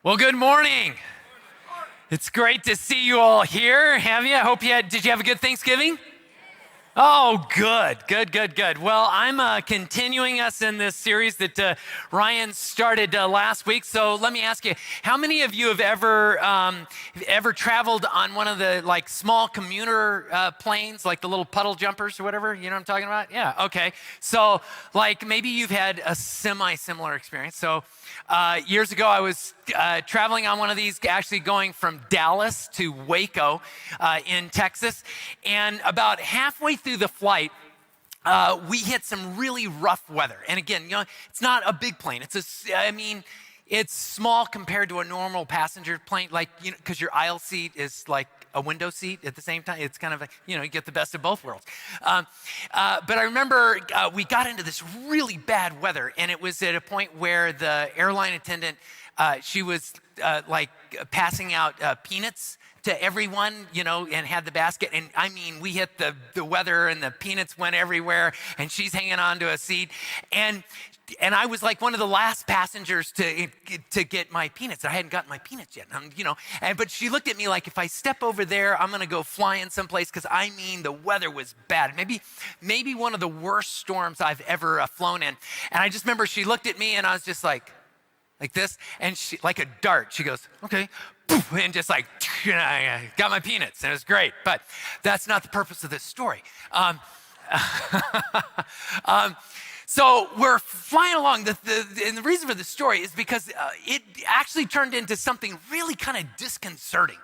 Well, good morning. It's great to see you all here. Have you? Did you have a good Thanksgiving? Oh, good. Well, I'm continuing us in this series that Ryan started last week. So let me ask you, how many of you have ever traveled on one of the like small commuter planes, like the little puddle jumpers or whatever? You know what I'm talking about? Yeah, okay. So like maybe you've had a similar experience. So years ago, I was traveling on one of these, actually going from Dallas to Waco in Texas. And about halfway through the flight, we hit some really rough weather. And again, it's not a big plane. It's small compared to a normal passenger plane, like, because your aisle seat is like a window seat at the same time. It's kind of like, you get the best of both worlds. But I remember we got into this really bad weather, and it was at a point where the airline attendant, she was like passing out peanuts to everyone, and had the basket. And I mean, we hit the weather and the peanuts went everywhere, and she's hanging on to a seat. And I was like one of the last passengers to get my peanuts. I hadn't gotten my peanuts yet, but she looked at me like, if I step over there, I'm gonna go flying someplace, because the weather was bad. Maybe one of the worst storms I've ever flown in. And I just remember she looked at me and I was just like this, and she, like a dart, she goes, okay, and just like, got my peanuts, and it was great. But that's not the purpose of this story. So we're flying along, and the reason for the story is because it actually turned into something really kind of disconcerting.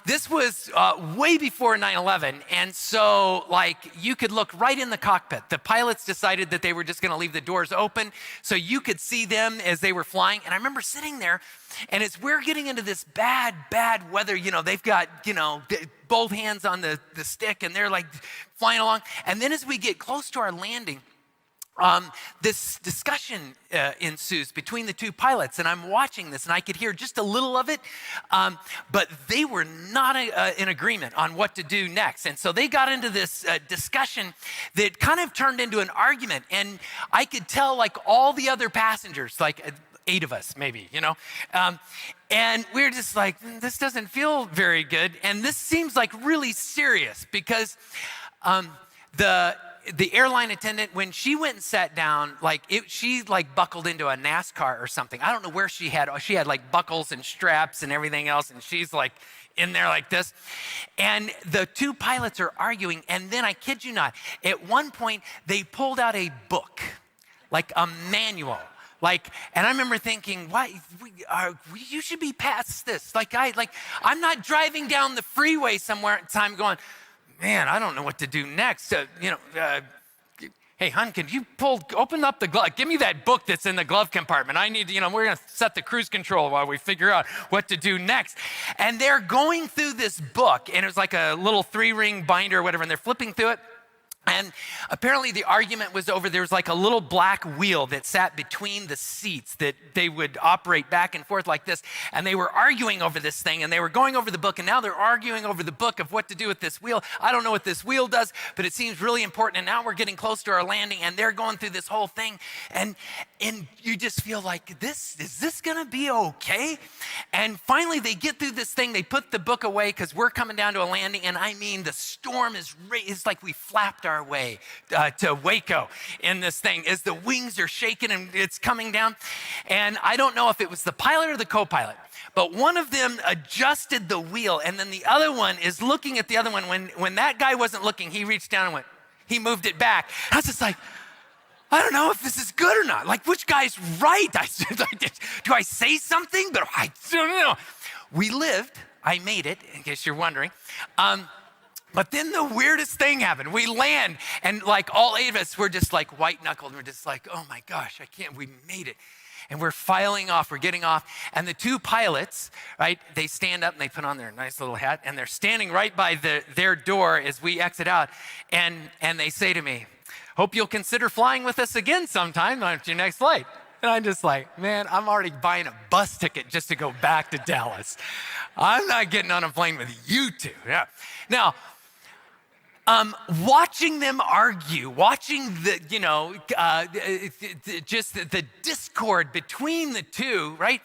This was way before 9/11, and so you could look right in the cockpit. The pilots decided that they were just gonna leave the doors open so you could see them as they were flying. And I remember sitting there, and as we're getting into this bad weather, they've got, both hands on the stick, and they're like flying along. And then as we get close to our landing, this discussion ensues between the two pilots, and I'm watching this, and I could hear just a little of it, but they were not in agreement on what to do next. And so they got into this discussion that kind of turned into an argument, and I could tell all the other passengers, 8 of us maybe, and we were just like, this doesn't feel very good, and this seems like really serious, because the airline attendant, when she went and sat down, she buckled into a NASCAR or something. I don't know where she had buckles and straps and everything else, and she's in there like this. And the two pilots are arguing, and then I kid you not, at one point they pulled out a book, like a manual. And I remember thinking, why? You should be past this. I'm not driving down the freeway somewhere at the time going, man, I don't know what to do next. Hey, hon, can you open up the glove? Give me that book that's in the glove compartment. I need to, we're going to set the cruise control while we figure out what to do next. And they're going through this book, and it was like a little 3-ring binder or whatever, and they're flipping through it. And apparently the argument was over, there was a little black wheel that sat between the seats that they would operate back and forth like this. And they were arguing over this thing, and they were going over the book, and now they're arguing over the book of what to do with this wheel. I don't know what this wheel does, but it seems really important. And now we're getting close to our landing, and they're going through this whole thing. And you just feel like, is this gonna be okay? And finally they get through this thing, they put the book away because we're coming down to a landing. And the storm is like we flapped our way to Waco in this thing as the wings are shaking and it's coming down. And I don't know if it was the pilot or the co-pilot, but one of them adjusted the wheel, and then the other one is looking at the other one. When that guy wasn't looking, he reached down and he moved it back. I was just like, I don't know if this is good or not. Which guy's right? Do I say something? But I don't know. We lived. I made it, in case you're wondering. But then the weirdest thing happened. We land, and all 8 of us were just white-knuckled. We're just like, oh my gosh, we made it. And we're filing off, we're getting off. And the two pilots, right, they stand up and they put on their nice little hat, and they're standing right by their door as we exit out. And they say to me, hope you'll consider flying with us again sometime on your next flight. And I'm just like, man, I'm already buying a bus ticket just to go back to Dallas. I'm not getting on a plane with you two. Yeah. Now, watching them argue, watching the, just the discord between the two, right?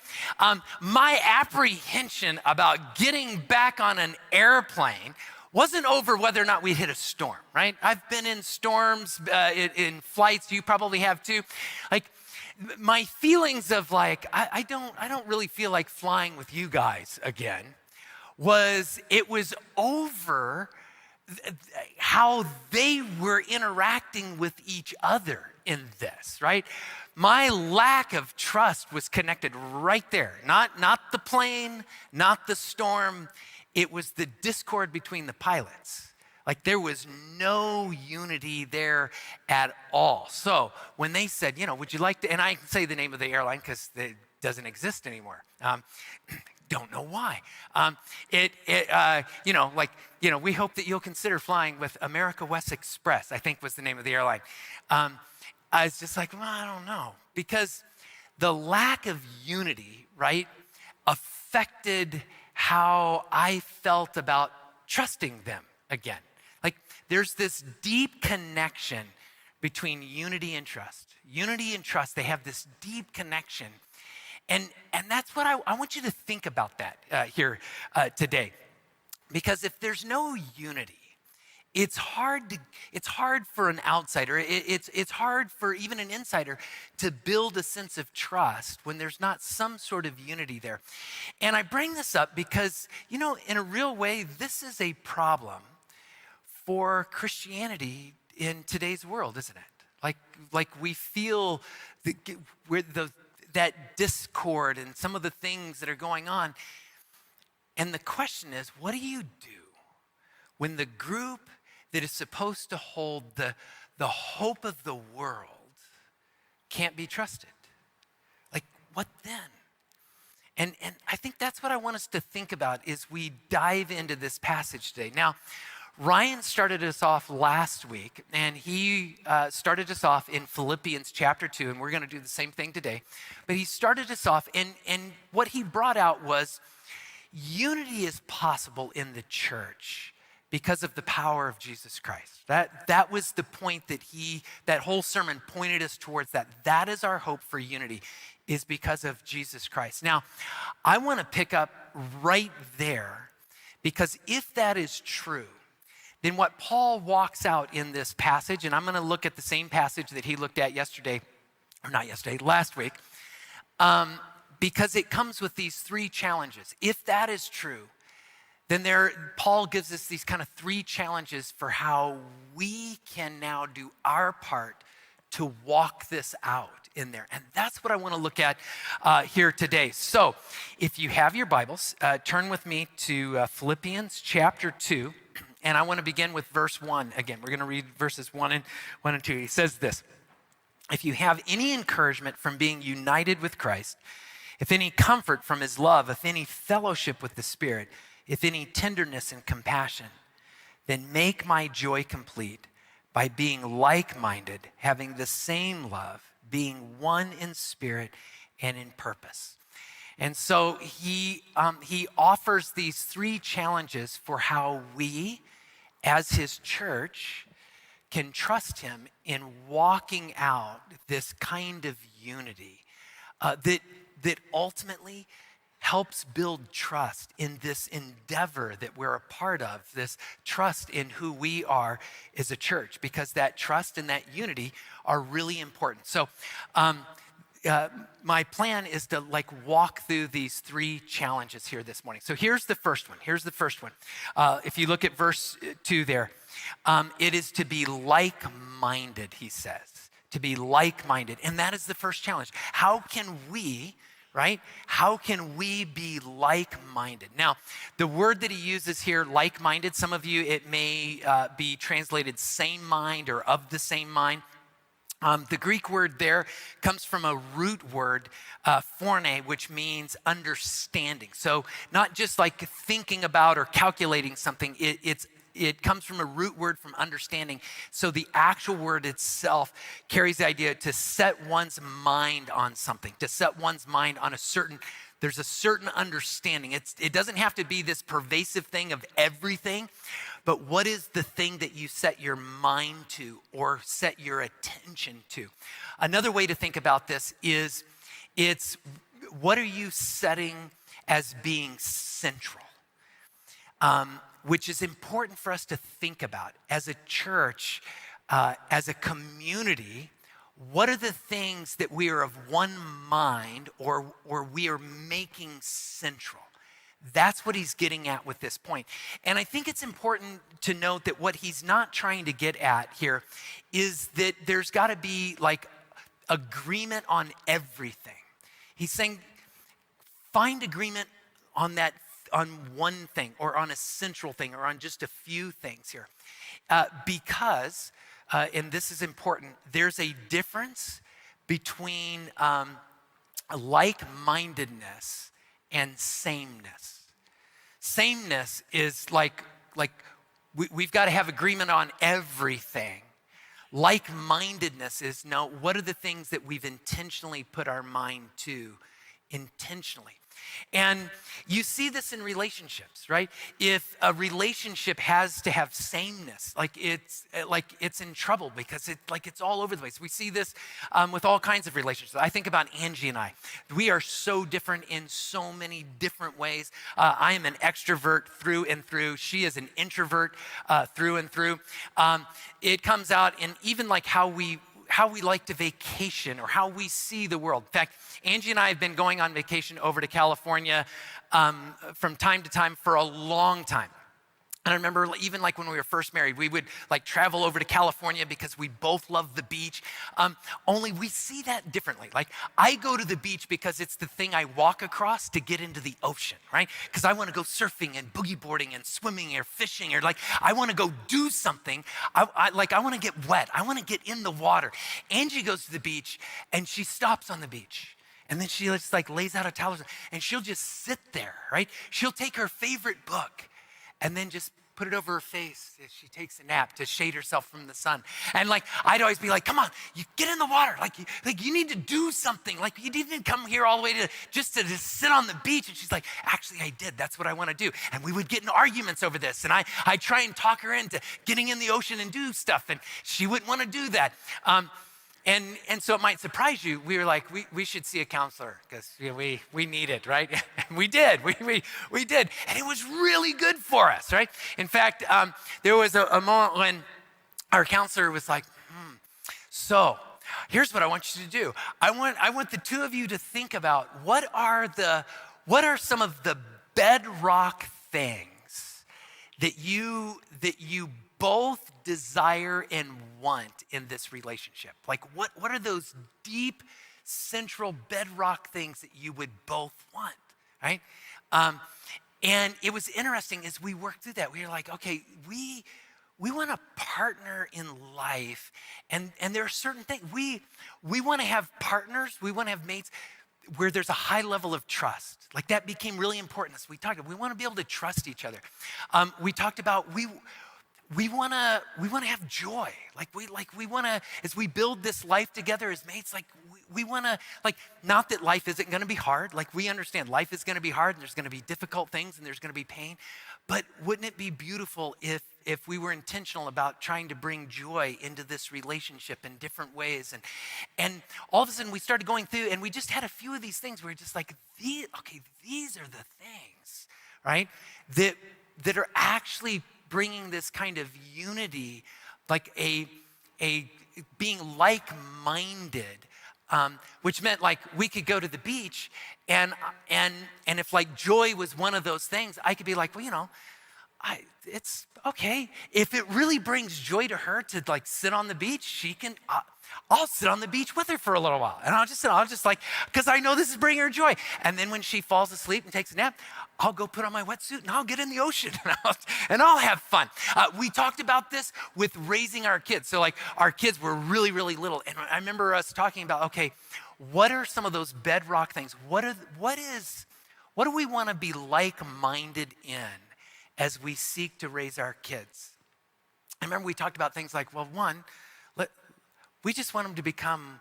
My apprehension about getting back on an airplane wasn't over whether or not we hit a storm, right? I've been in storms, in flights, you probably have too. Like, my feelings of like, I don't really feel like flying with you guys again, it was over how they were interacting with each other in this, right? My lack of trust was connected right there. Not the plane, not the storm. It was the discord between the pilots. Like, there was no unity there at all. So when they said, would you like to, and I can say the name of the airline because it doesn't exist anymore. Don't know why. We hope that you'll consider flying with America West Express, I think was the name of the airline. I was just like, well, I don't know. Because the lack of unity, right, affected how I felt about trusting them again. Like, there's this deep connection between unity and trust. Unity and trust, they have this deep connection. And that's what I want you to think about that here today. Because if there's no unity, it's hard for an outsider, it's hard for even an insider to build a sense of trust when there's not some sort of unity there. And I bring this up because, in a real way, this is a problem for Christianity in today's world, isn't it? Like we feel that discord and some of the things that are going on. And the question is, what do you do when the group that is supposed to hold the hope of the world can't be trusted? Like, what then? And I think that's what I want us to think about as we dive into this passage today. Now, Ryan started us off last week, and he started us off in Philippians chapter 2, and we're going to do the same thing today. But he started us off, and what he brought out was unity is possible in the church because of the power of Jesus Christ. That was the point that whole sermon pointed us towards that. That is our hope for unity, is because of Jesus Christ. Now, I want to pick up right there, because if that is true, then what Paul walks out in this passage, and I'm going to look at the same passage that he looked at last week, because it comes with these three challenges. If that is true, then Paul gives us these kind of three challenges for how we can now do our part to walk this out in there. And that's what I want to look at here today. So if you have your Bibles, turn with me to Philippians chapter 2. And I want to begin with verse 1 again. We're going to read verses 1 and 2. He says this: if you have any encouragement from being united with Christ, if any comfort from his love, if any fellowship with the Spirit, if any tenderness and compassion, then make my joy complete by being like-minded, having the same love, being one in spirit and in purpose. And so he offers these three challenges for how we, as his church, can trust him in walking out this kind of unity that ultimately helps build trust in this endeavor that we're a part of, this trust in who we are as a church, because that trust and that unity are really important. So my plan is to walk through these three challenges here this morning. So here's the first one. If you look at verse 2 there, it is to be like-minded, he says, to be like-minded. And that is the first challenge. How can we be like-minded? Now, the word that he uses here, like-minded, some of you, it may be translated same mind or of the same mind. The Greek word there comes from a root word, phorne, which means understanding. So not just like thinking about or calculating something, it's it comes from a root word from understanding. So the actual word itself carries the idea to set one's mind on something, to set one's mind on there's a certain understanding. It doesn't have to be this pervasive thing of everything, but what is the thing that you set your mind to or set your attention to? Another way to think about this is what are you setting as being central? Which is important for us to think about as a church, as a community. What are the things that we are of one mind or we are making central? That's what he's getting at with this point. And I think it's important to note that what he's not trying to get at here is that there's got to be like agreement on everything. He's saying find agreement on one thing or on a central thing or on just a few things here. Because, and this is important, there's a difference between like-mindedness and sameness. Sameness is like we've got to have agreement on everything. Like-mindedness is what are the things that we've intentionally put our mind to intentionally? And you see this in relationships, right? If a relationship has to have sameness, it's in trouble because it's all over the place. We see this with all kinds of relationships. I think about Angie and I. We are so different in so many different ways. I am an extrovert through and through. She is an introvert through and through. It comes out in even like how we like to vacation or how we see the world. In fact, Angie and I have been going on vacation over to California from time to time for a long time. And I remember even like when we were first married, we would like travel over to California because we both love the beach. Only we see that differently. Like I go to the beach because it's the thing I walk across to get into the ocean, right? Because I want to go surfing and boogie boarding and swimming or fishing or like I want to go do something. I want to get wet. I want to get in the water. Angie goes to the beach and she stops on the beach. And then she just like lays out a towel and she'll just sit there, right? She'll take her favorite book and then just put it over her face as she takes a nap to shade herself from the sun. And like, I'd always be like, come on, you get in the water. Like you need to do something. Like you didn't come here all the way to just sit on the beach. And she's like, actually I did. That's what I want to do. And we would get in arguments over this. And I try and talk her into getting in the ocean and do stuff. And she wouldn't want to do that. And so it might surprise you. We were like, we should see a counselor because we need it, right? And we did. We did. And it was really good for us, right? In fact, there was a moment when our counselor was like, so here's what I want you to do. I want the two of you to think about what are some of the bedrock things that you both desire and want in this relationship? Like what are those deep, central bedrock things that you would both want, right? And it was interesting as we worked through that. We were like, okay, we want a partner in life, and there are certain things. We want to have partners, we want to have mates where there's a high level of trust. Like that became really important as we talked about. We want to be able to trust each other. We talked about we want to have joy. We want to, as we build this life together as mates, we want to, not that life isn't going to be hard. Like we understand life is going to be hard and there's going to be difficult things and there's going to be pain. But wouldn't it be beautiful if we were intentional about trying to bring joy into this relationship in different ways? And all of a sudden we started going through and we just had a few of these things where we're just like, these are the things, right? That are actually bringing this kind of unity, like a being like-minded, which meant like we could go to the beach and if like joy was one of those things, I could be like, well, it's okay. If it really brings joy to her to like sit on the beach, she can, I'll sit on the beach with her for a little while. And I'll just like, because I know this is bringing her joy. And then when she falls asleep and takes a nap, I'll go put on my wetsuit and I'll get in the ocean and I'll have fun. We talked about this with raising our kids. So like our kids were really, really little. And I remember us talking about, okay, what are some of those bedrock things? What do we want to be like-minded in? as we seek to raise our kids. I remember we talked about things like, well, one, we just want them to become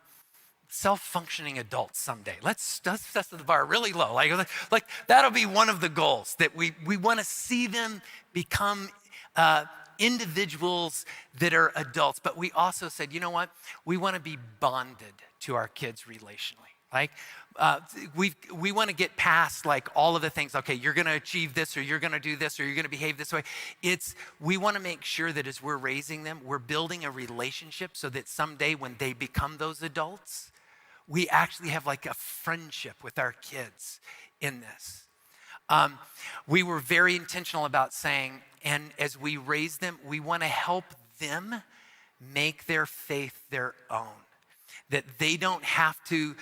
self-functioning adults someday. Let's set the bar really low. Like that'll be one of the goals, that we want to see them become individuals that are adults. But we also said, you know what? We want to be bonded to our kids relationally. Like we want to get past like all of the things. Okay, you're going to achieve this, or you're going to do this, or you're going to behave this way. We want to make sure that as we're raising them, we're building a relationship so that someday when they become those adults, we actually have like a friendship with our kids in this. We were very intentional about saying, and as we raise them, we want to help them make their faith their own. That they don't have to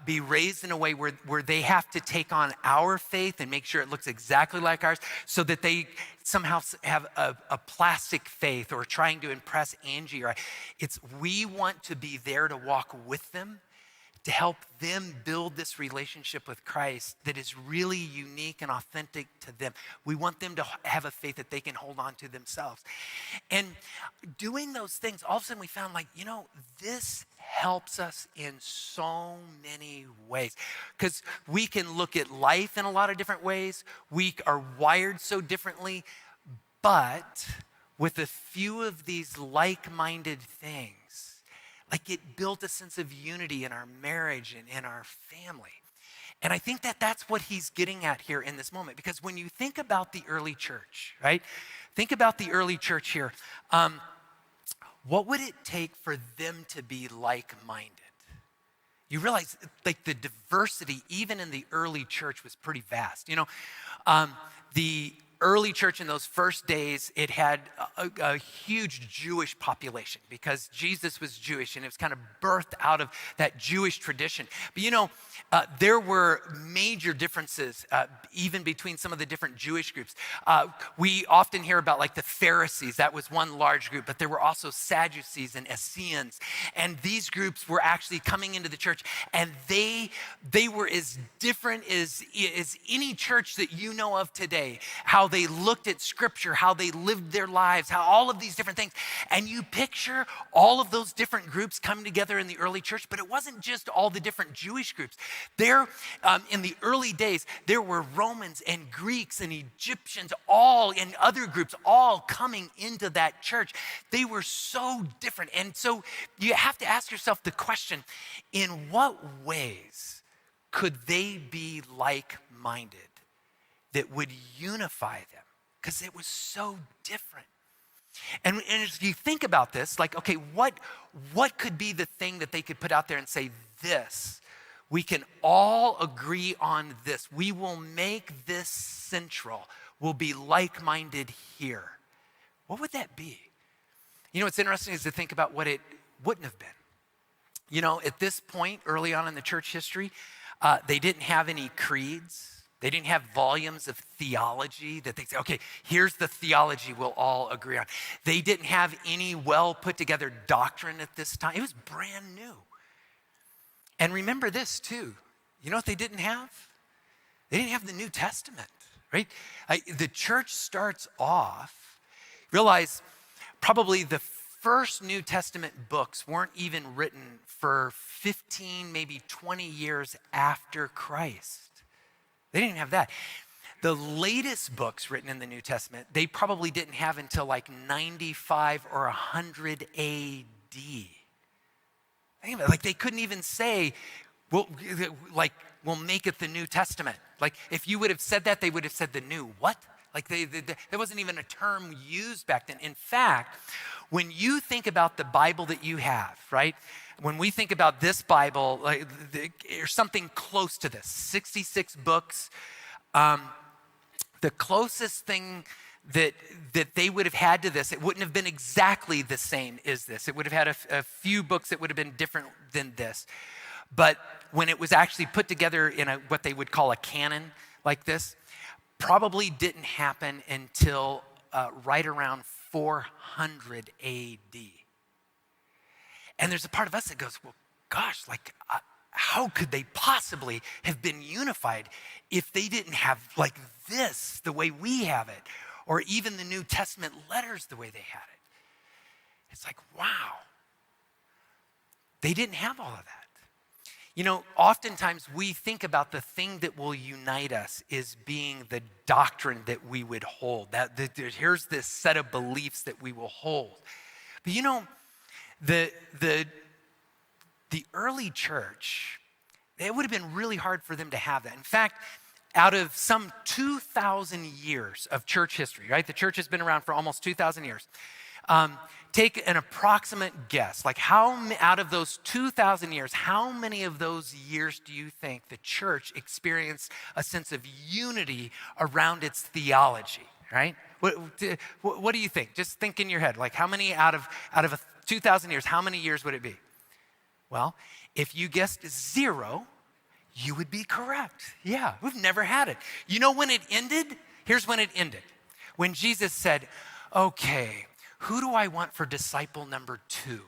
be raised in a way where they have to take on our faith and make sure it looks exactly like ours, so that they somehow have a plastic faith or trying to impress Angie. We want to be there to walk with them, to help them build this relationship with Christ that is really unique and authentic to them. We want them to have a faith that they can hold on to themselves. And doing those things, all of a sudden we found this helps us in so many ways. Because we can look at life in a lot of different ways. We are wired so differently, but with a few of these like-minded things, like it built a sense of unity in our marriage and in our family. And I think that that's what he's getting at here in this moment. Because when you think about the early church, right? Think about the early church here. What would it take for them to be like-minded? You realize like the diversity, even in the early church, was pretty vast. The early church in those first days, it had a huge Jewish population because Jesus was Jewish and it was kind of birthed out of that Jewish tradition. But there were major differences even between some of the different Jewish groups. We often hear about like the Pharisees. That was one large group, but there were also Sadducees and Essenes. And these groups were actually coming into the church, and they were as different as any church that you know of today. How they looked at scripture, how they lived their lives, how all of these different things. And you picture all of those different groups coming together in the early church, but it wasn't just all the different Jewish groups. There, in the early days, there were Romans and Greeks and Egyptians, all and other groups, all coming into that church. They were so different. And so you have to ask yourself the question, in what ways could they be like-minded that would unify them? Because it was so different. And as you think about this, like, okay, what could be the thing that they could put out there and say, this, we can all agree on this. We will make this central. We'll be like-minded here. What would that be? What's interesting is to think about what it wouldn't have been. At this point, early on in the church history, they didn't have any creeds. They didn't have volumes of theology that they say, okay, here's the theology we'll all agree on. They didn't have any well put together doctrine at this time. It was brand new. And remember this too. You know what they didn't have? They didn't have the New Testament, right? The church starts off, realize probably the first New Testament books weren't even written for 15, maybe 20 years after Christ. They didn't have that. The latest books written in the New Testament, they probably didn't have until like 95 or 100 AD. Think about it. Like they couldn't even say, we'll make it the New Testament. Like if you would have said that, they would have said the new. What? Like there wasn't even a term used back then. In fact, when you think about the Bible that you have, right? When we think about this Bible, or something close to this, 66 books, the closest thing that they would have had to this, it wouldn't have been exactly the same as this. It would have had a few books that would have been different than this. But when it was actually put together in what they would call a canon like this, probably didn't happen until right around 400 AD. And there's a part of us that goes, well, gosh, how could they possibly have been unified if they didn't have like this, the way we have it? or even the New Testament letters the way they had it. It's like, wow, they didn't have all of that. You know, oftentimes we think about the thing that will unite us is being the doctrine that we would hold. Here's this set of beliefs that we will hold. But you know, the early church, it would have been really hard for them to have that. In fact, out of some 2,000 years of church history, right? The church has been around for almost 2,000 years. Take an approximate guess, like out of those 2,000 years, how many of those years do you think the church experienced a sense of unity around its theology, right? What do you think? Just think in your head, like how many out of 2,000 years, how many years would it be? Well, if you guessed 0, you would be correct. Yeah, we've never had it. You know when it ended? Here's when it ended. When Jesus said, okay, who do I want for disciple number 2?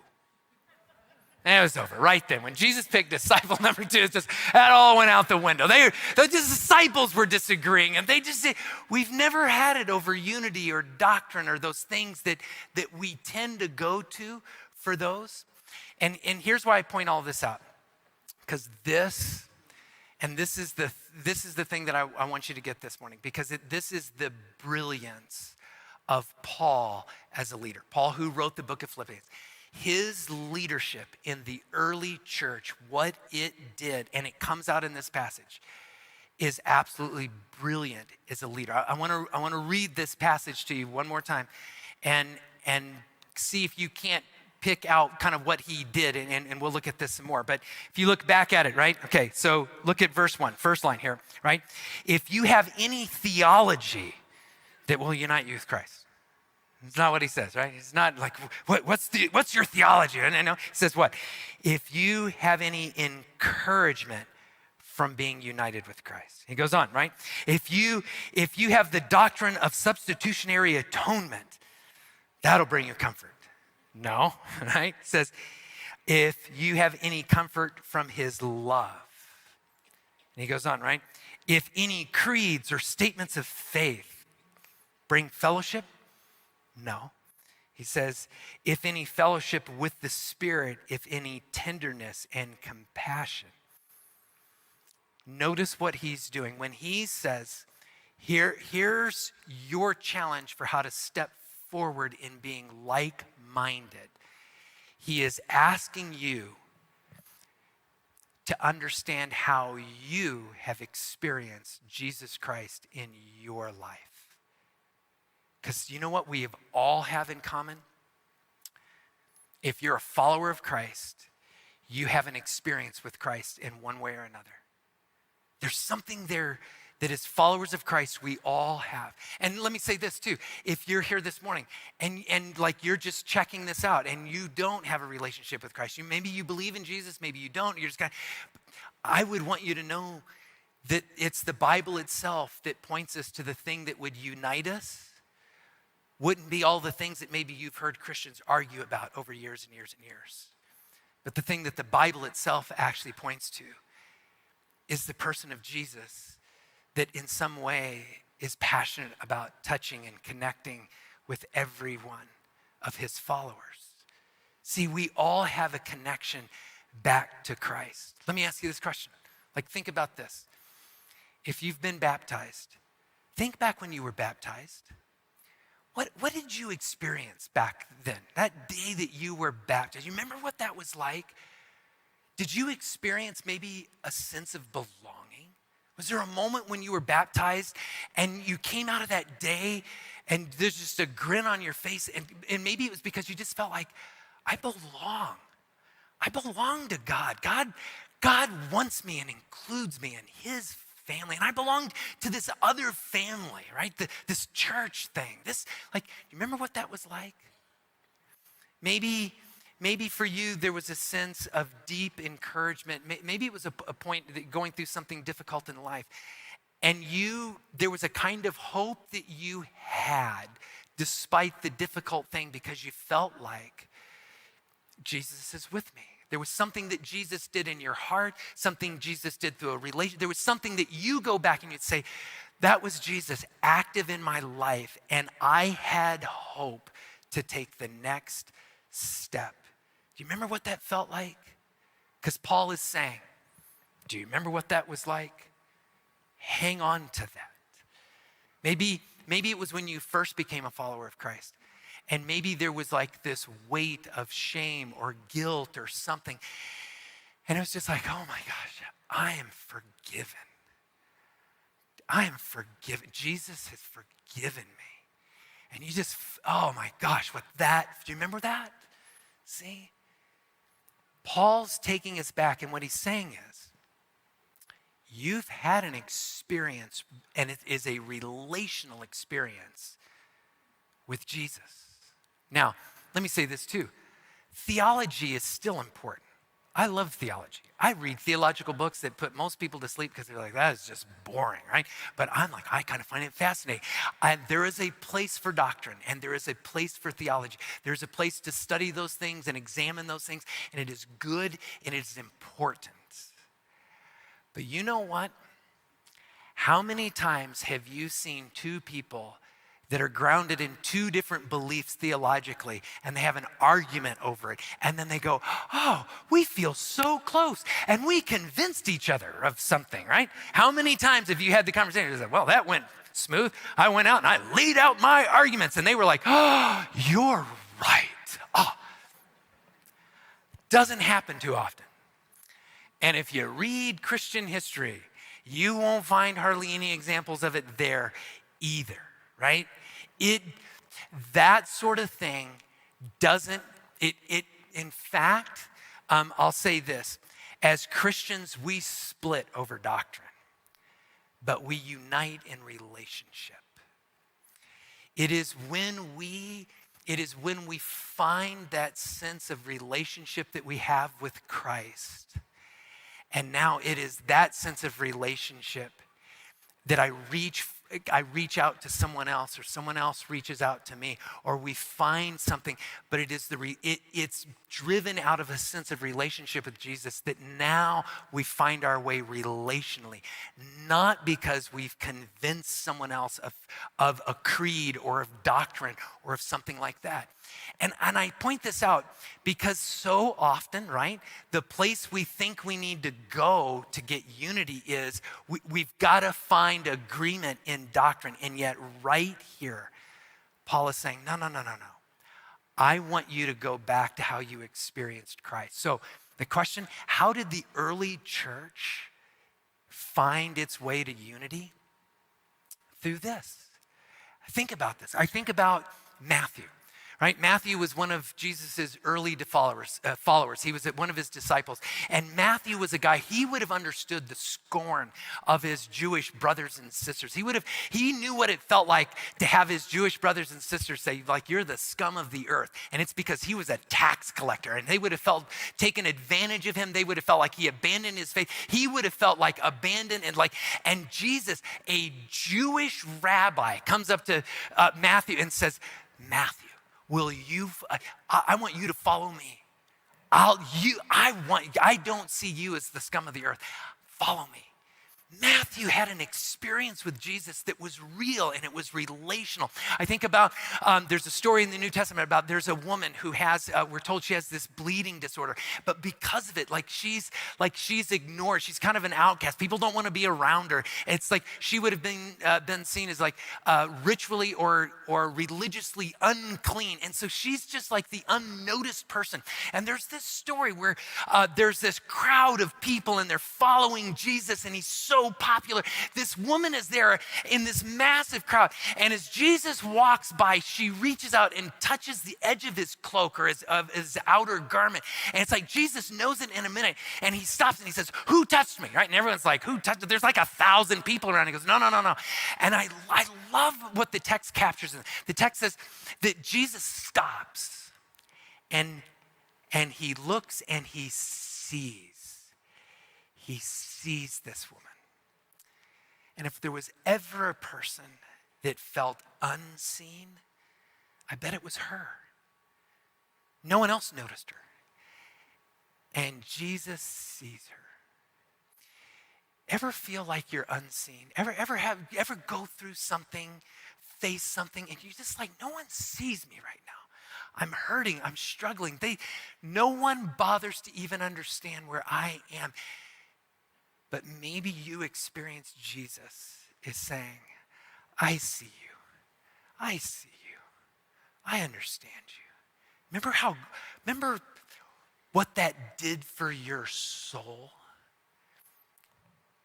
And it was over right then. When Jesus picked disciple number 2, it's just, that all went out the window. The disciples were disagreeing, and they just said, we've never had it over unity or doctrine or those things that we tend to go to for those. And here's why I point all this out. Because this is the thing that I want you to get this morning, because this is the brilliance of Paul as a leader. Paul, who wrote the book of Philippians. His leadership in the early church, what it did, and it comes out in this passage, is absolutely brilliant as a leader. I want to read this passage to you one more time and see if you can't pick out kind of what he did, and we'll look at this some more. But if you look back at it, right? Okay, so look at verse 1, first line here, right? If you have any theology that will unite you with Christ. It's not what he says, right? It's not like, what's your theology? And I know, he says what? If you have any encouragement from being united with Christ. He goes on, right? If you have the doctrine of substitutionary atonement, that'll bring you comfort. No, right? It says, if you have any comfort from his love. And he goes on, right? If any creeds or statements of faith bring fellowship? No. He says, if any fellowship with the Spirit, if any tenderness and compassion. Notice what he's doing. When he says, here's your challenge for how to step forward in being like-minded. He is asking you to understand how you have experienced Jesus Christ in your life. Because you know what we all have in common? If you're a follower of Christ, you have an experience with Christ in one way or another. There's something there that as followers of Christ, we all have. And let me say this too. If you're here this morning and like you're just checking this out and you don't have a relationship with Christ, maybe you believe in Jesus, maybe you don't, you're just kind of, I would want you to know that it's the Bible itself that points us to the thing that would unite us. Wouldn't be all the things that maybe you've heard Christians argue about over years and years and years. But the thing that the Bible itself actually points to is the person of Jesus that in some way is passionate about touching and connecting with every one of his followers. See, we all have a connection back to Christ. Let me ask you this question. Like, think about this. If you've been baptized, think back when you were baptized. What did you experience back then? That day that you were baptized, you remember what that was like? Did you experience maybe a sense of belonging? Was there a moment when you were baptized and you came out of that day and there's just a grin on your face and maybe it was because you just felt like, I belong. I belong to God. God wants me and includes me in his family. And I belong to this other family, right? This church thing. This, like, you remember what that was like? Maybe for you, there was a sense of deep encouragement. Maybe it was a point that going through something difficult in life. And there was a kind of hope that you had despite the difficult thing because you felt like Jesus is with me. There was something that Jesus did in your heart, something Jesus did through a relation. There was something that you go back and you'd say, that was Jesus active in my life, and I had hope to take the next step. Do you remember what that felt like? Because Paul is saying, do you remember what that was like? Hang on to that. Maybe it was when you first became a follower of Christ. And maybe there was like this weight of shame or guilt or something. And it was just like, oh my gosh, I am forgiven. I am forgiven. Jesus has forgiven me. And you just, oh my gosh, what that, do you remember that? See? Paul's taking us back, and what he's saying is, you've had an experience, and it is a relational experience with Jesus. Now, let me say this too. Theology is still important. I love theology. I read theological books that put most people to sleep because they're like, that is just boring, right? But I'm like, I kind of find it fascinating. There is a place for doctrine, and there is a place for theology. There's a place to study those things and examine those things, and it is good and it is important. But you know what? How many times have you seen two people that are grounded in two different beliefs theologically, and they have an argument over it, and then they go, oh, we feel so close, and we convinced each other of something, right? How many times have you had the conversation? You said, well, that went smooth. I went out and I laid out my arguments, and they were like, oh, you're right. Oh. Doesn't happen too often. And if you read Christian history, you won't find hardly any examples of it there either, right? That sort of thing doesn't, in fact, I'll say this, as Christians, we split over doctrine, but we unite in relationship. It is when we find that sense of relationship that we have with Christ. And now it is that sense of relationship that I reach out to someone else, or someone else reaches out to me, or we find something, but it is it's driven out of a sense of relationship with Jesus that now we find our way relationally, not because we've convinced someone else of a creed or of doctrine or of something like that. And I point this out because so often, right, the place we think we need to go to get unity is we've got to find agreement in doctrine. And yet right here, Paul is saying, no. I want you to go back to how you experienced Christ. So the question, how did the early church find its way to unity? Through this. Think about this. I think about Matthew. Right? Matthew was one of Jesus's early followers. He was one of his disciples. And Matthew was a guy, he would have understood the scorn of his Jewish brothers and sisters. He knew what it felt like to have his Jewish brothers and sisters say, like, you're the scum of the earth. And it's because he was a tax collector, and they would have felt taken advantage of him. They would have felt like he abandoned his faith. He would have felt like abandoned and Jesus, a Jewish rabbi, comes up to Matthew and says, Matthew, I want you to follow me. I don't see you as the scum of the earth. Follow me. Matthew had an experience with Jesus that was real, and it was relational. I think about, there's a story in the New Testament about there's a woman who has, we're told she has this bleeding disorder, but because of it, she's ignored. She's kind of an outcast. People don't want to be around her. It's like she would have been seen as ritually or religiously unclean. And so she's just like the unnoticed person. And there's this story where there's this crowd of people, and they're following Jesus, and he's so popular. This woman is there in this massive crowd, and as Jesus walks by, she reaches out and touches the edge of his cloak or of his outer garment, and it's like Jesus knows it in a minute, and he stops and he says, who touched me, right? And everyone's like, who touched it? There's like 1,000 people around. He goes, no. And I love what the text captures. The text says that Jesus stops and he looks and he sees this woman. And if there was ever a person that felt unseen, I bet it was her. No one else noticed her. and Jesus sees her. Ever feel like you're unseen? Ever go through something, face something, and you're just like, no one sees me right now. I'm hurting, I'm struggling. No one bothers to even understand where I am. But maybe you experience Jesus is saying, I see you. I see you. I understand you. Remember what that did for your soul?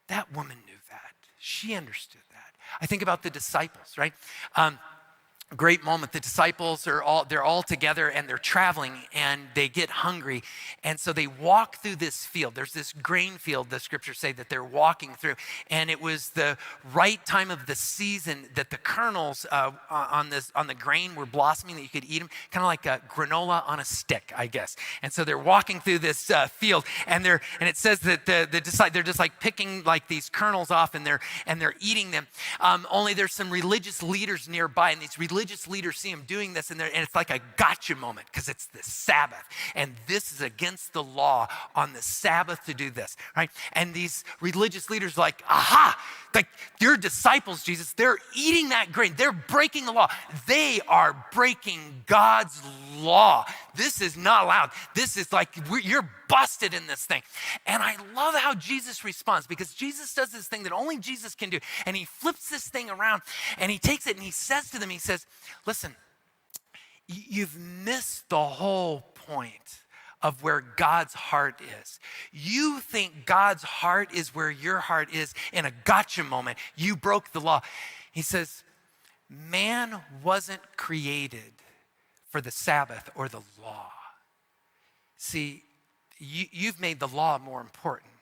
That woman knew that. She understood that. I think about the disciples, right? Great moment. The disciples they're all together and they're traveling and they get hungry. And so they walk through this field. There's this grain field, the scriptures say, that they're walking through. And it was the right time of the season that the kernels on the grain were blossoming, that you could eat them, kind of like a granola on a stick, I guess. And so they're walking through this field and it says that they're just like picking like these kernels off and they're eating them. Only there's some religious leaders nearby, and these religious leaders see him doing this, and it's like a gotcha moment because it's the Sabbath, and this is against the law on the Sabbath to do this, right? And these religious leaders are like, aha, like your disciples, Jesus, they're eating that grain. They're breaking the law. They are breaking God's law. This is not allowed. This is like, you're busted in this thing. And I love how Jesus responds, because Jesus does this thing that only Jesus can do. And he flips this thing around and he takes it and he says to them, he says, listen, you've missed the whole point of where God's heart is. You think God's heart is where your heart is in a gotcha moment. You broke the law. He says, man wasn't created for the Sabbath or the law. See, you've made the law more important.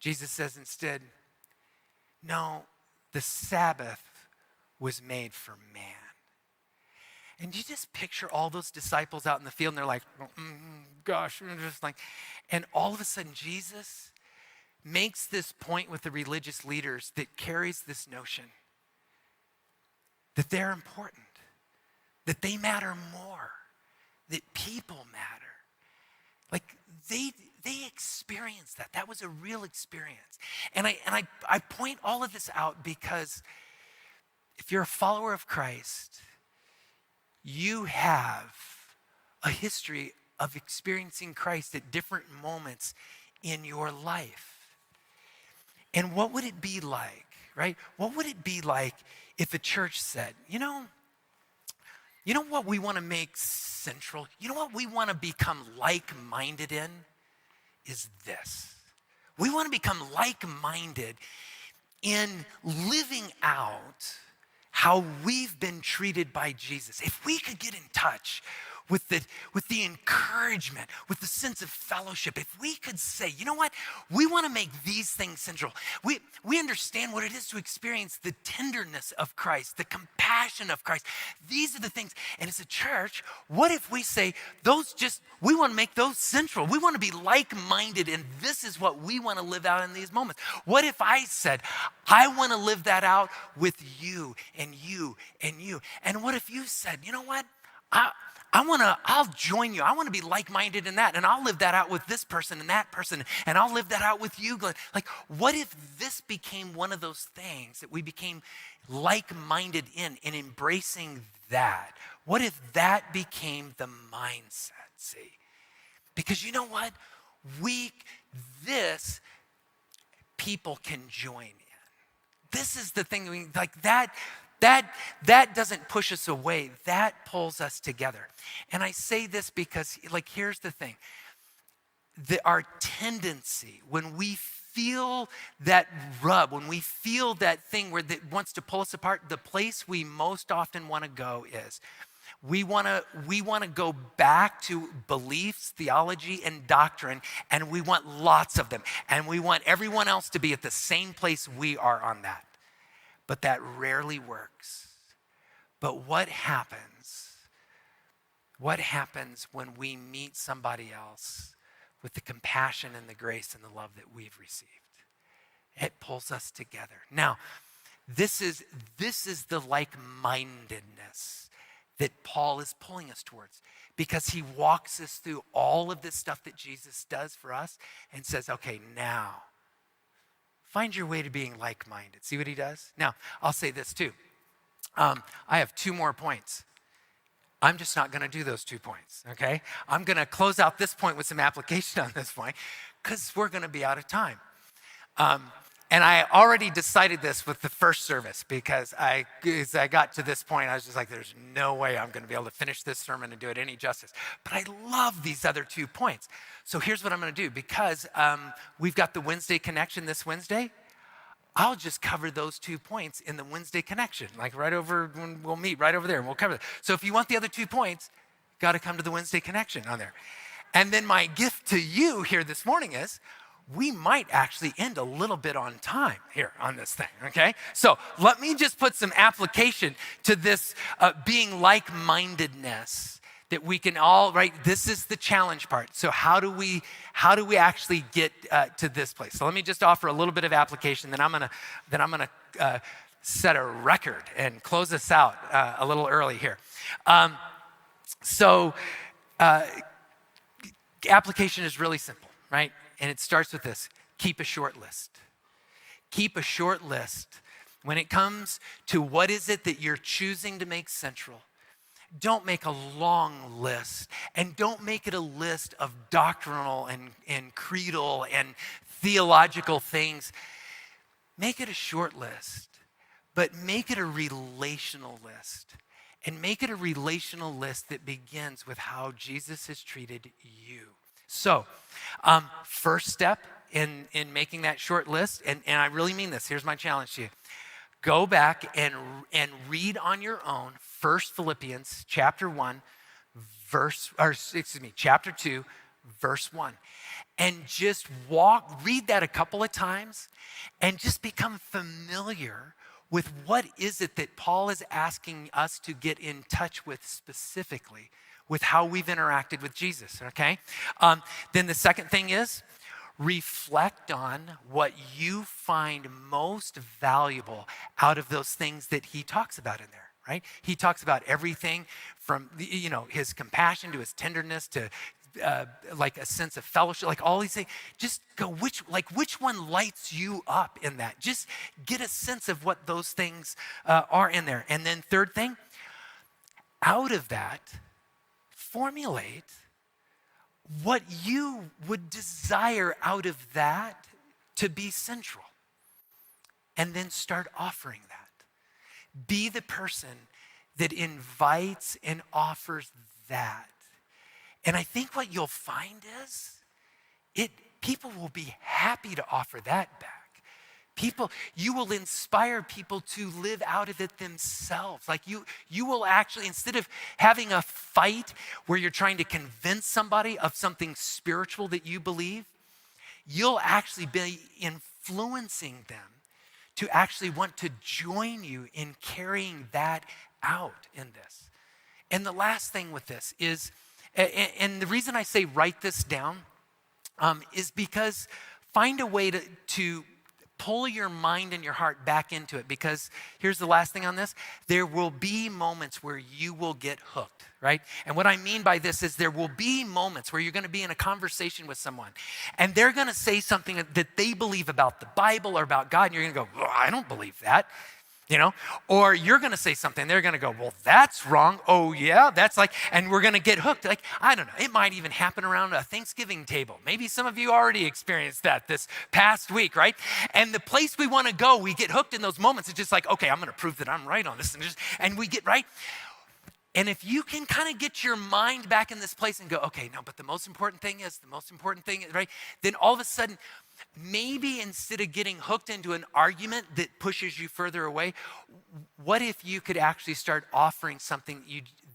Jesus says instead, no, the Sabbath was made for man. And you just picture all those disciples out in the field and they're like, gosh, just like, and all of a sudden Jesus makes this point with the religious leaders that carries this notion that they're important, that they matter more, that people matter. Like they experienced that. That was a real experience. And I point all of this out because if you're a follower of Christ, you have a history of experiencing Christ at different moments in your life. And what would it be like, right? What would it be like if a church said, you know what we want to make central? You know what we want to become like-minded in is this. We want to become like-minded in living out how we've been treated by Jesus. If we could get in touch with the encouragement, with the sense of fellowship, if we could say, you know what, we want to make these things central. We understand what it is to experience the tenderness of Christ, the compassion of Christ. These are the things. And as a church, what if we say we want to make those central. We want to be like-minded, and this is what we want to live out in these moments. What if I said, I want to live that out with you and you and you? And what if you said, you know what, I'll join you. I want to be like-minded in that, and I'll live that out with this person and that person, and I'll live that out with you, Glenn. Like, what if this became one of those things that we became like-minded in embracing that? What if that became the mindset, see? Because you know what? People can join in. This is the thing, that doesn't push us away. That pulls us together. And I say this because, here's the thing. Our tendency, when we feel that rub, when we feel that thing that wants to pull us apart, the place we most often want to go is, we want to go back to beliefs, theology, and doctrine, and we want lots of them. And we want everyone else to be at the same place we are on that. But that rarely works. But what happens when we meet somebody else with the compassion and the grace and the love that we've received? It pulls us together. Now, this is the like-mindedness that Paul is pulling us towards, because he walks us through all of this stuff that Jesus does for us and says, okay, now find your way to being like-minded. See what he does? Now, I'll say this too. I have 2 more points. I'm just not going to do those 2 points, okay? I'm going to close out this point with some application on this point because we're going to be out of time. And I already decided this with the first service because as I got to this point, I was just like, there's no way I'm going to be able to finish this sermon and do it any justice. But I love these other 2 points. So here's what I'm going to do. Because we've got the Wednesday connection this Wednesday, I'll just cover those 2 points in the Wednesday connection, like right over when we'll meet right over there and we'll cover that. So if you want the other 2 points, got to come to the Wednesday connection on there. And then my gift to you here this morning is we might actually end a little bit on time here on this thing, okay? So let me just put some application to this being like-mindedness that we can all, right? This is the challenge part. So how do we actually get to this place? So let me just offer a little bit of application, then I'm gonna set a record and close us out a little early here. Application is really simple, right? And it starts with this: keep a short list. Keep a short list. When it comes to what is it that you're choosing to make central, don't make a long list, and don't make it a list of doctrinal and creedal and theological things. Make it a short list, but make it a relational list. And make it a relational list that begins with how Jesus has treated you. So, first step in making that short list, and I really mean this, here's my challenge to you. Go back and read on your own 1 Philippians chapter 2, verse 1. And just read that a couple of times and just become familiar with what is it that Paul is asking us to get in touch with specifically with how we've interacted with Jesus, okay? Then the second thing is reflect on what you find most valuable out of those things that he talks about in there, right? He talks about everything from, his compassion to his tenderness to like a sense of fellowship, like all these things. Just go, which one lights you up in that? Just get a sense of what those things are in there. And then third thing, out of that, formulate what you would desire out of that to be central. And then start offering that. Be the person that invites and offers that. And I think what you'll find is people will be happy to offer that back. You will inspire people to live out of it themselves. Like you will actually, instead of having a fight where you're trying to convince somebody of something spiritual that you believe, you'll actually be influencing them to actually want to join you in carrying that out in this. And the last thing with this is, and the reason I say write this down is because find a way to pull your mind and your heart back into it, because here's the last thing on this. There will be moments where you will get hooked, right? And what I mean by this is there will be moments where you're going to be in a conversation with someone and they're going to say something that they believe about the Bible or about God, and you're going to go, well, I don't believe that. Or you're going to say something, they're going to go, well, that's wrong. Oh yeah, that's like, and we're going to get hooked. Like, I don't know, it might even happen around a Thanksgiving table. Maybe some of you already experienced that this past week, right? And the place we want to go, we get hooked in those moments. It's just like, okay, I'm going to prove that I'm right on this. And we get right. And if you can kind of get your mind back in this place and go, okay, no, but the most important thing is, right? Then all of a sudden, maybe instead of getting hooked into an argument that pushes you further away, what if you could actually start offering something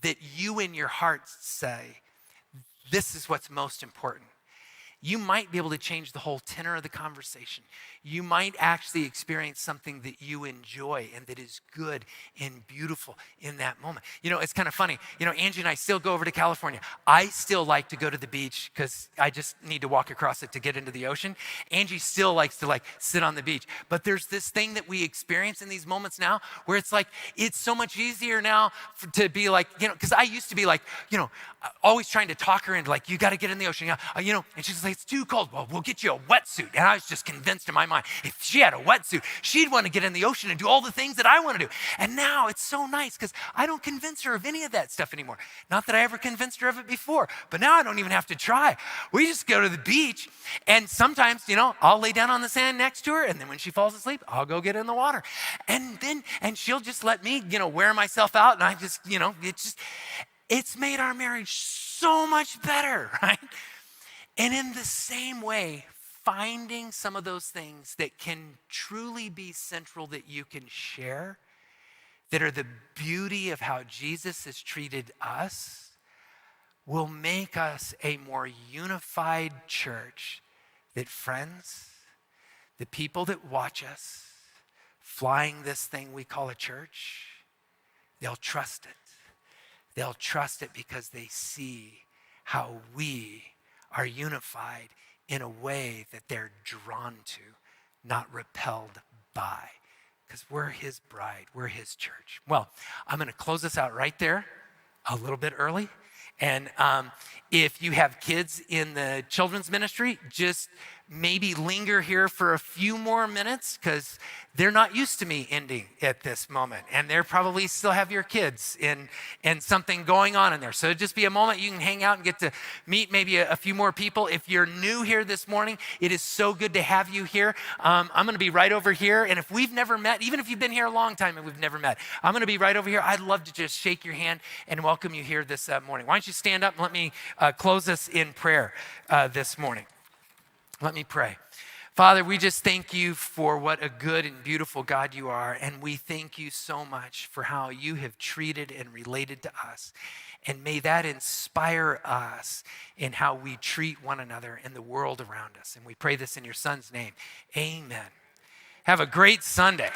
that you in your heart say, this is what's most important? You might be able to change the whole tenor of the conversation. you might actually experience something that you enjoy and that is good and beautiful in that moment. It's kind of funny. Angie and I still go over to California. I still like to go to the beach because I just need to walk across it to get into the ocean. Angie still likes to sit on the beach. But there's this thing that we experience in these moments now where it's it's so much easier now to be because I used to be always trying to talk her into you got to get in the ocean. And she's like, it's too cold. Well, we'll get you a wetsuit. And I was just convinced in my mind, if she had a wetsuit, she'd want to get in the ocean and do all the things that I want to do. And now it's so nice because I don't convince her of any of that stuff anymore. Not that I ever convinced her of it before, but now I don't even have to try. We just go to the beach, and sometimes, I'll lay down on the sand next to her, and then when she falls asleep, I'll go get in the water. And she'll just let me, wear myself out, and I just, it's made our marriage so much better, right? And in the same way, finding some of those things that can truly be central that you can share, that are the beauty of how Jesus has treated us, will make us a more unified church that, friends, the people that watch us flying this thing we call a church, they'll trust it. They'll trust it because they see how we are unified in a way that they're drawn to, not repelled by, because we're his bride, we're his church. Well, I'm going to close this out right there a little bit early. And if you have kids in the children's ministry, just maybe linger here for a few more minutes because they're not used to me ending at this moment. And they're probably still have your kids and something going on in there. So just be a moment you can hang out and get to meet maybe a few more people. If you're new here this morning, it is so good to have you here. I'm going to be right over here. And if we've never met, even if you've been here a long time and we've never met, I'm going to be right over here. I'd love to just shake your hand and welcome you here this morning. Why don't you stand up and let me close us in prayer this morning. Let me pray. Father, we just thank you for what a good and beautiful God you are. And we thank you so much for how you have treated and related to us. And may that inspire us in how we treat one another in the world around us. And we pray this in your son's name. Amen. Have a great Sunday.